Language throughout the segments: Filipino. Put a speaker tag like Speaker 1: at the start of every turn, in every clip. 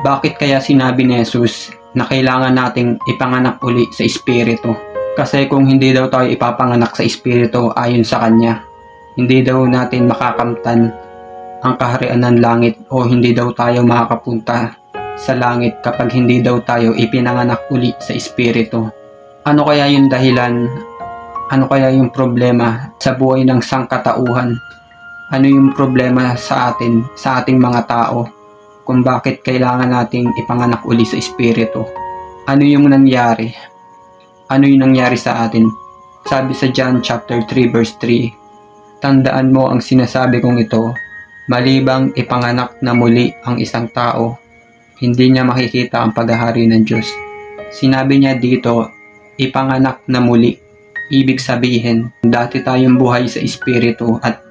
Speaker 1: Bakit kaya sinabi ni Jesus na kailangan nating ipanganak uli sa Espiritu? Kasi kung hindi daw tayo ipapanganak sa Espiritu ayon sa Kanya, hindi daw natin makakamtan ang kaharian ng langit o hindi daw tayo makakapunta sa langit kapag hindi daw tayo ipinanganak uli sa Espiritu. Ano kaya yung dahilan? Ano kaya yung problema sa buhay ng sangkatauhan? Ano yung problema sa atin, sa ating mga tao, kung bakit kailangan nating ipanganak uli sa Espiritu? Ano yung nangyari? Ano yung nangyari sa atin? Sabi sa John chapter 3 verse 3, tandaan mo ang sinasabi kong ito, malibang ipanganak na muli ang isang tao, hindi niya makikita ang paghahari ng Diyos. Sinabi niya dito, ipanganak na muli. Ibig sabihin, dati tayong buhay sa Espiritu at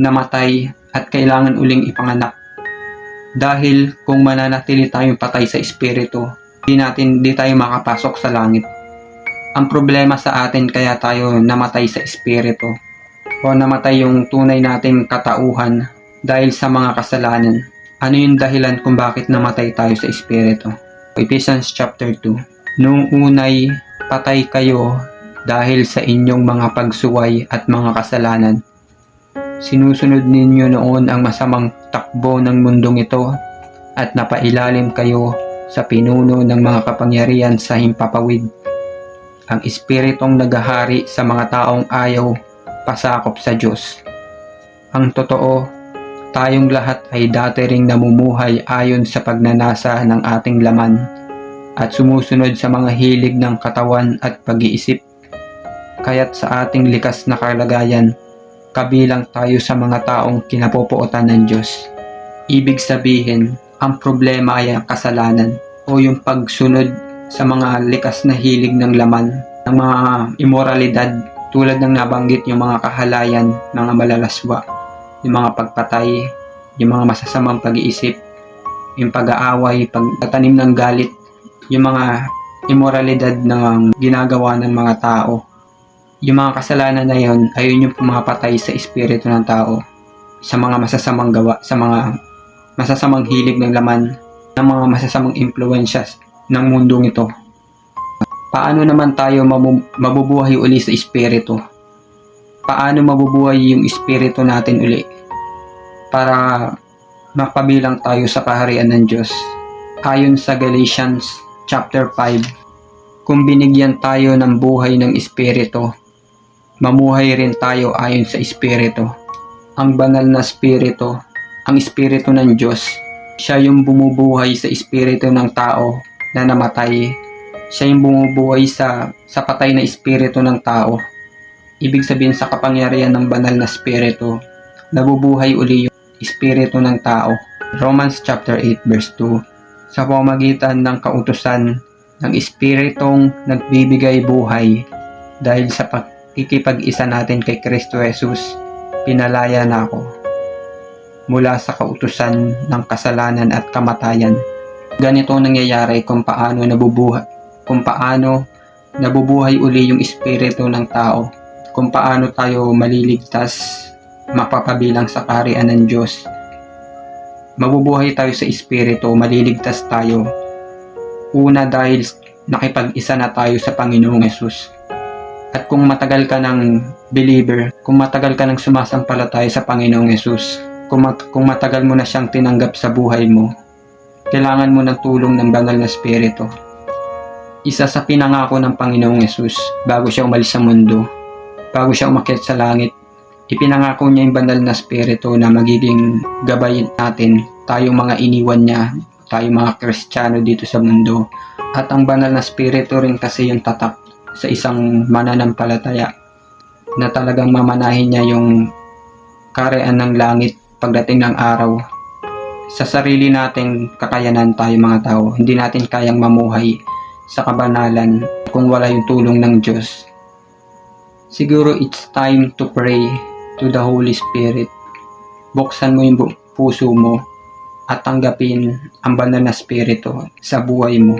Speaker 1: namatay at kailangan uling ipanganak. Dahil kung mananatili tayong patay sa Espiritu, di tayo makapasok sa langit. Ang problema sa atin kaya tayo namatay sa Espiritu o namatay yung tunay nating katauhan dahil sa mga kasalanan. Ano yung dahilan kung bakit namatay tayo sa Espiritu? Ephesians chapter 2, noong unay patay kayo dahil sa inyong mga pagsuway at mga kasalanan. Sinusunod ninyo noon ang masamang takbo ng mundong ito at napailalim kayo sa pinuno ng mga kapangyarihan sa himpapawid. Ang espiritong naghahari sa mga taong ayaw pasakop sa Diyos. Ang totoo, tayong lahat ay dati ring namumuhay ayon sa pagnanasa ng ating laman at sumusunod sa mga hilig ng katawan at pag-iisip. Kaya't sa ating likas na kalagayan, kabilang tayo sa mga taong kinapupuotan ng Diyos. Ibig sabihin, ang problema ay ang kasalanan o yung pagsunod sa mga likas na hilig ng laman, ng mga immoralidad tulad ng nabanggit yung mga kahalayan, mga malalaswa, yung mga pagpatay, yung mga masasamang pag-iisip, yung pag-aaway, pagtatanim ng galit, yung mga immoralidad na ginagawa ng mga tao. Yung mga kasalanan na yun, ayun yung pumapatay sa espiritu ng tao, sa mga masasamang gawa, sa mga masasamang hilig ng laman, ng mga masasamang impluensyas ng mundong ito. Paano naman tayo mabubuhay uli sa espiritu? Paano mabubuhay yung espiritu natin uli para mapabilang tayo sa kaharian ng Diyos? Ayon sa Galatians chapter 5, kung binigyan tayo ng buhay ng espiritu, mamuhay rin tayo ayon sa espiritu. Ang banal na espiritu, ang espiritu ng Diyos, siya yung bumubuhay sa espiritu ng tao na namatay. Siya yung bumubuhay sa patay na espiritu ng tao. Ibig sabihin sa kapangyarihan ng banal na espiritu, nabubuhay uli yung espiritu ng tao. Romans chapter 8 verse 2, sa pamamagitan ng kautusan ng espiritong nagbibigay buhay dahil sa pakikipag-isa natin kay Kristo Jesus, pinalaya na ako mula sa kautusan ng kasalanan at kamatayan. Ganito nangyayari kung paano nabubuhay uli yung espiritu ng tao, kung paano tayo maliligtas, mapapabilang sa kaharian ng Diyos. Mabubuhay tayo sa espiritu, maliligtas tayo. Una, dahil nakipag-isa na tayo sa Panginoong Hesus. At kung matagal ka ng believer, kung matagal ka ng sumasampalataya sa Panginoong Hesus, kung matagal mo na siyang tinanggap sa buhay mo, kailangan mo ng tulong ng banal na espiritu. Isa sa pinangako ng Panginoong Hesus bago siya umalis sa mundo, bago siya umakyat sa langit, ipinangako niya yung banal na espiritu na magiging gabay natin, tayong mga iniwan niya, tayong mga Kristiyano dito sa mundo. At ang banal na espiritu rin kasi yung tatak sa isang mananampalataya na talagang mamanahin niya yung kaharian ng langit pagdating ng araw. Sa sarili nating kakayanan tayo mga tao, hindi natin kayang mamuhay sa kabanalan kung wala yung tulong ng Diyos. Siguro it's time to pray to the Holy Spirit. Buksan mo yung puso mo at tanggapin ang banal na espiritu sa buhay mo.